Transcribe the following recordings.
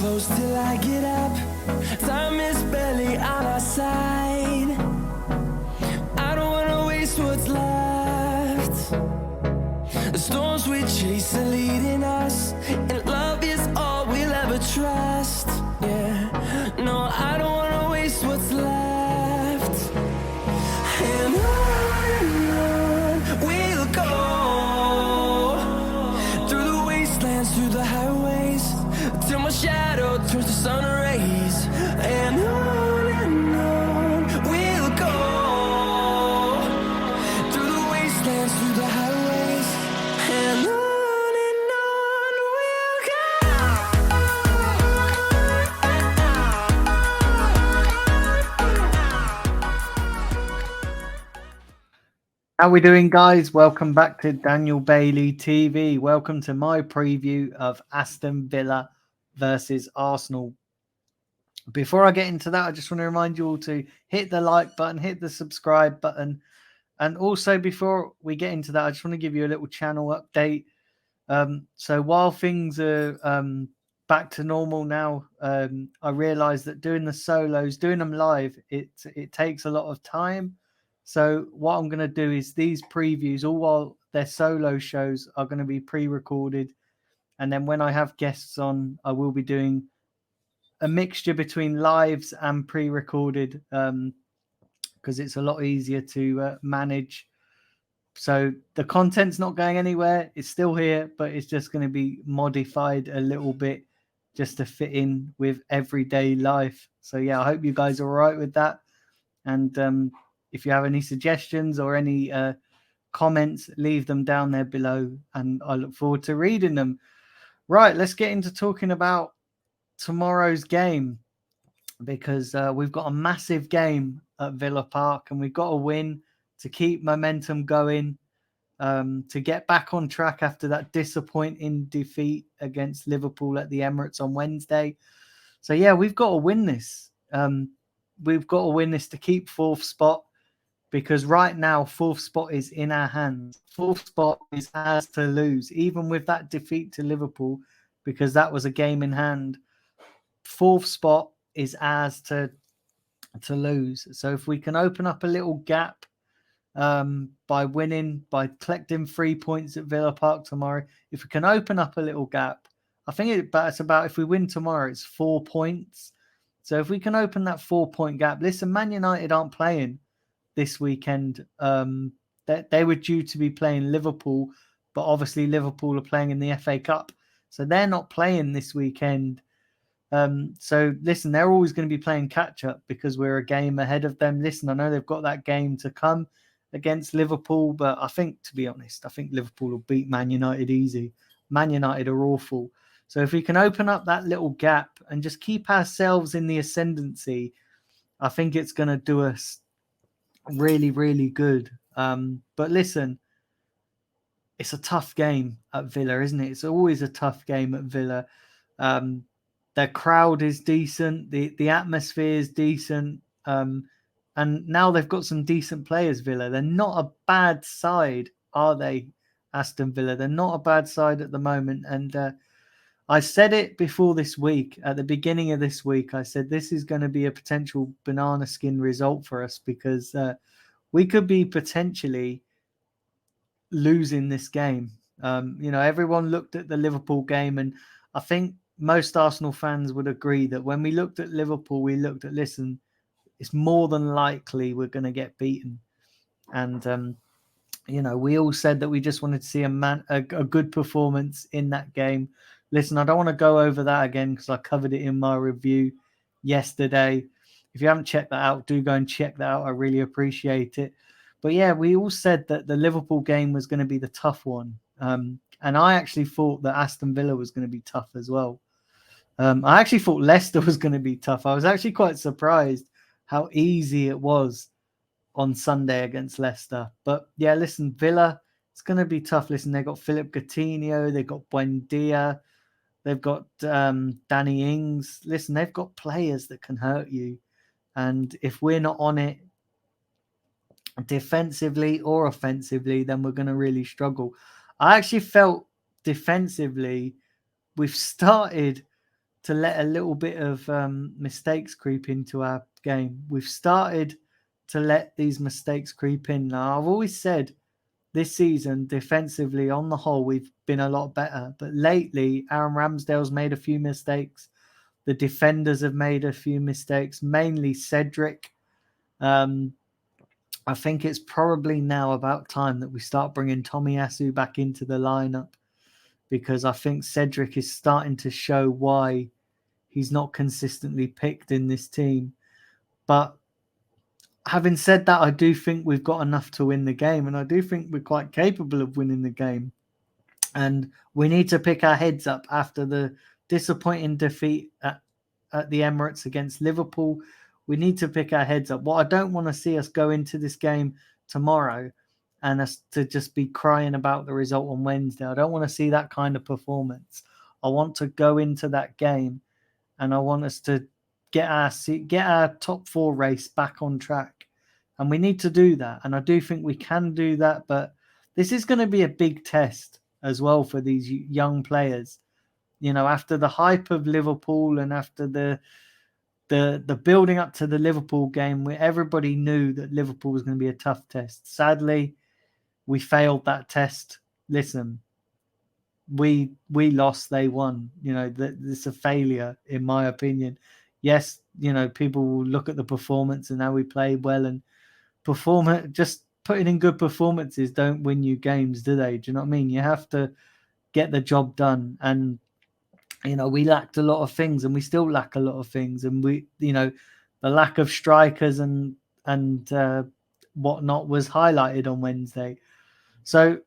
close till I get up. Time is barely on our side. I don't wanna waste what's left. The storms we chase are leading us, and love is all we'll ever trust. Yeah, no, I don't wanna waste what's left. And on we'll go, through the wastelands, through the highways, till my shadow turns to sun rays. And on we'll go, through the wastelands, through the highways, and on we'll go. How we doing, guys? Welcome back to Daniel Bailey TV. Welcome to my preview of Aston Villa versus Arsenal. Before I get into that, I just want to remind you all to hit the like button, hit the subscribe button. And also, before we get into that, I just want to give you a little channel update. So while things are back to normal now, I realize that doing the solos, doing them live, it takes a lot of time. So what I'm going to do is these previews, all while they're solo shows, are going to be pre-recorded. And then when I have guests on, I will be doing a mixture between lives and pre-recorded, because it's a lot easier to manage. So the content's not going anywhere. It's still here, but it's just going to be modified a little bit just to fit in with everyday life. So yeah, I hope you guys are all right with that. And if you have any suggestions or any comments, leave them down there below, and I look forward to reading them. Right, let's get into talking about tomorrow's game, because we've got a massive game at Villa Park, and we've got to win to keep momentum going, to get back on track after that disappointing defeat against Liverpool at the Emirates on Wednesday. So yeah, we've got to win this. We've got to win this to keep fourth spot, because right now fourth spot is in our hands. Fourth spot is ours to lose, even with that defeat to Liverpool, because that was a game in hand. Fourth spot is ours to lose. So if we can open up a little gap by winning, by collecting 3 points at Villa Park tomorrow, if we can open up a little gap, I think it's about, if we win tomorrow, it's 4 points. So if we can open that 4-point gap, listen, Man United aren't playing this weekend. They were due to be playing Liverpool, but obviously Liverpool are playing in the FA Cup, so they're not playing this weekend. So listen, they're always going to be playing catch up because we're a game ahead of them. Listen, I know they've got that game to come against Liverpool, but I think, to be honest, I think Liverpool will beat Man United easy. Man United are awful. So if we can open up that little gap and just keep ourselves in the ascendancy, I think it's going to do us really, really good. But listen, it's a tough game at Villa, isn't it? It's always a tough game at Villa. Their crowd is decent. The atmosphere is decent. And now they've got some decent players, Villa. They're not a bad side, are they, Aston Villa? They're not a bad side at the moment. And I said it before this week, at the beginning of this week, I said this is going to be a potential banana skin result for us, because we could be potentially losing this game. Everyone looked at the Liverpool game, and I think most Arsenal fans would agree that when we looked at Liverpool, we looked at, listen, it's more than likely we're going to get beaten. And, we all said that we just wanted to see a good performance in that game. Listen, I don't want to go over that again because I covered it in my review yesterday. If you haven't checked that out, do go and check that out. I really appreciate it. But yeah, we all said that the Liverpool game was going to be the tough one. And I actually thought that Aston Villa was going to be tough as well. I actually thought Leicester was going to be tough. I was actually quite surprised how easy it was on Sunday against Leicester. But yeah, listen, Villa, it's going to be tough. Listen, they've got Philip Coutinho, they've got Buendia, they've got Danny Ings. Listen, they've got players that can hurt you. And if we're not on it defensively or offensively, then we're going to really struggle. I actually felt defensively we've started to let a little bit of mistakes creep into our game. We've started to let these mistakes creep in. Now, I've always said this season, defensively, on the whole, we've been a lot better. But lately, Aaron Ramsdale's made a few mistakes. The defenders have made a few mistakes, mainly Cedric. I think it's probably now about time that we start bringing Tomiyasu back into the lineup, because I think Cedric is starting to show why he's not consistently picked in this team. But having said that, I do think we've got enough to win the game, and I do think we're quite capable of winning the game. And we need to pick our heads up after the disappointing defeat at the Emirates against Liverpool. We need to pick our heads up. What I don't want to see us go into this game tomorrow and us to just be crying about the result on Wednesday. I don't want to see that kind of performance. I want to go into that game and I want us to get our top 4 race back on track. And we need to do that. And I do think we can do that. But this is going to be a big test as well for these young players. You know, after the hype of Liverpool and after the building up to the Liverpool game, where everybody knew that Liverpool was going to be a tough test. Sadly, we failed that test. Listen, we lost, they won. You know, it's a failure, in my opinion. Yes, you know, people will look at the performance and how we played well, and just putting in good performances don't win you games, do they? Do you know what I mean? You have to get the job done. And you know, we lacked a lot of things, and we still lack a lot of things. And we, you know, the lack of strikers and whatnot was highlighted on Wednesday. So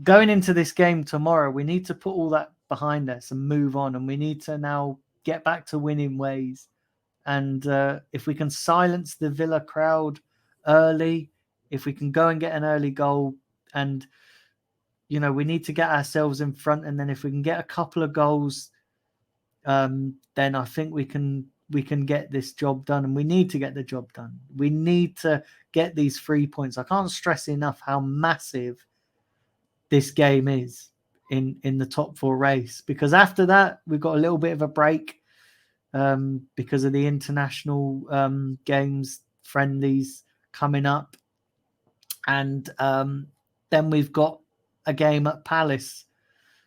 going into this game tomorrow, we need to put all that behind us and move on. And we need to now get back to winning ways. And if we can silence the Villa crowd early, if we can go and get an early goal, and you know, we need to get ourselves in front, and then if we can get a couple of goals, then I think we can get this job done, and we need to get the job done. We need to get these 3 points. I can't stress enough how massive this game is in the top 4 race, because after that we've got a little bit of a break because of the international games, friendlies coming up, and then we've got a game at Palace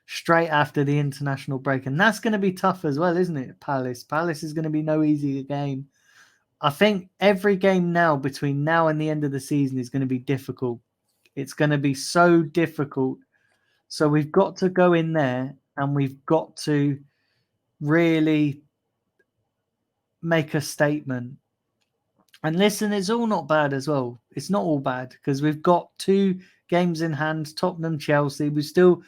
straight after the international break, and that's going to be tough as well, isn't it? Palace is going to be no easy game. I think every game now between now and the end of the season is going to be difficult. It's going to be so difficult. So we've got to go in there and we've got to really make a statement. And listen, it's all not bad as well. It's not all bad, because we've got 2 games in hand, Tottenham, Chelsea. We still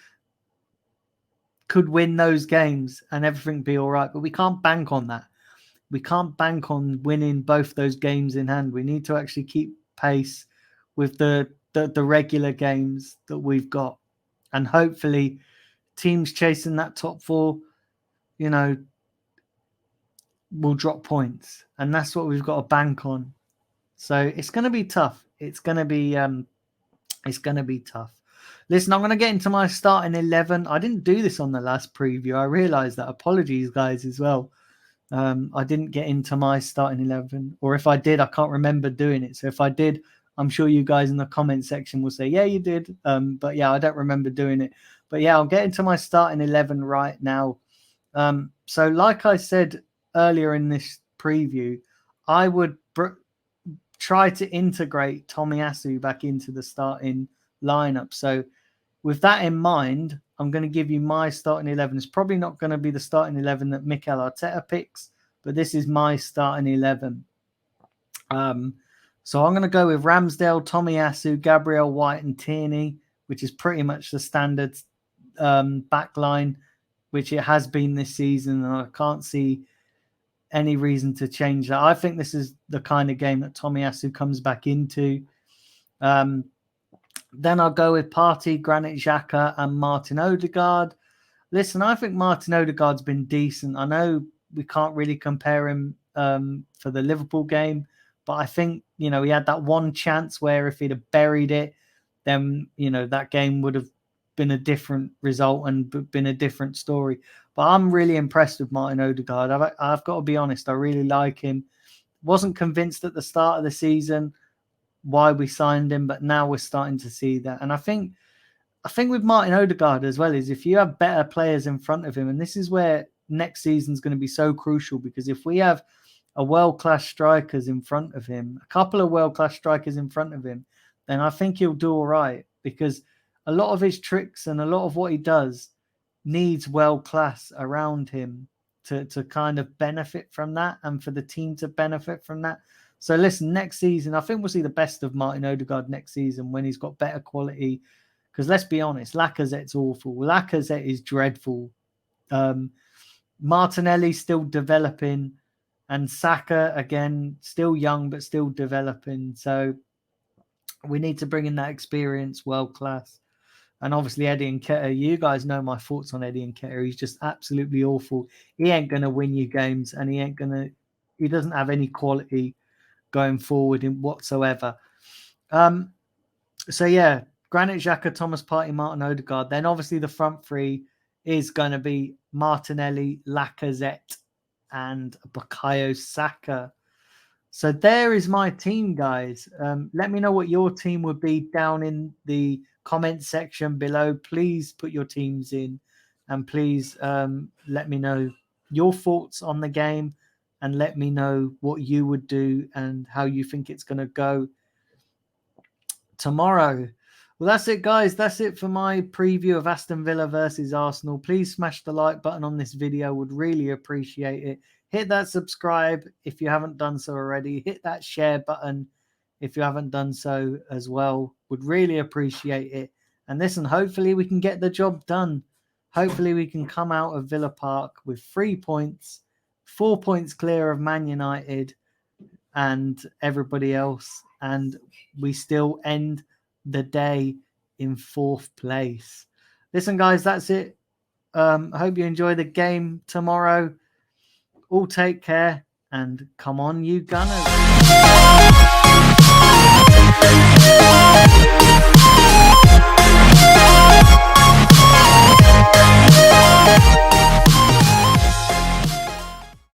could win those games and everything be all right, but we can't bank on that. We can't bank on winning both those games in hand. We need to actually keep pace with the regular games that we've got. And hopefully teams chasing that top 4, you know, will drop points. And that's what we've got to bank on. So it's going to be tough. It's going to be tough. Listen, I'm going to get into my starting 11. I didn't do this on the last preview. I realized that. Apologies, guys, as well. I didn't get into my starting 11. Or if I did, I can't remember doing it. So if I did, I'm sure you guys in the comment section will say, yeah, you did. But yeah, I don't remember doing it. But yeah, I'll get into my starting 11 right now. So like I said earlier in this preview, I would try to integrate Tomiyasu back into the starting lineup. So with that in mind, I'm going to give you my starting 11. It's probably not going to be the starting 11 that Mikel Arteta picks, but this is my starting 11. So I'm going to go with Ramsdale, Tomiyasu, Gabriel White, and Tierney, which is pretty much the standard back line, which it has been this season, and I can't see any reason to change that. I think this is the kind of game that Tomiyasu comes back into. Then I'll go with Partey, Granit Xhaka, and Martin Odegaard. Listen, I think Martin Odegaard's been decent. I know we can't really compare him for the Liverpool game, but I think, you know, he had that one chance where if he'd have buried it, then, you know, that game would have been a different result and been a different story. But I'm really impressed with Martin Odegaard. I've got to be honest, I really like him. Wasn't convinced at the start of the season why we signed him, but now we're starting to see that. And I think with Martin Odegaard as well is if you have better players in front of him, and this is where next season's going to be so crucial, because if we have a world-class strikers in front of him, a couple of world-class strikers in front of him, then I think he'll do all right, because a lot of his tricks and a lot of what he does needs world-class around him to kind of benefit from that and for the team to benefit from that. So listen, next season, I think we'll see the best of Martin Odegaard next season when he's got better quality. Because let's be honest, Lacazette's awful. Lacazette is dreadful. Martinelli's still developing. And Saka, again, still young, but still developing. So we need to bring in that experience, world class. And obviously Eddie Nketiah, you guys know my thoughts on Eddie Nketiah. He's just absolutely awful. He ain't going to win you games, and he doesn't have any quality going forward in whatsoever. So yeah, Granit Xhaka, Thomas Partey, Martin Odegaard. Then obviously the front three is going to be Martinelli, Lacazette, and Bukayo Saka. So there is my team, guys. Let me know what your team would be down in the comment section below. Please put your teams in, and please let me know your thoughts on the game, and let me know what you would do and how you think it's going to go tomorrow. Well, that's it, guys. That's it for my preview of Aston Villa versus Arsenal. Please smash the like button on this video. Would really appreciate it. Hit that subscribe if you haven't done so already. Hit that share button if you haven't done so as well. Would really appreciate it. And listen, hopefully we can get the job done. Hopefully we can come out of Villa Park with 3 points, 4 points clear of Man United and everybody else. And we still end the day in 4th place. Listen, guys, that's it. I hope you enjoy the game tomorrow. All take care, and come on, you Gunners.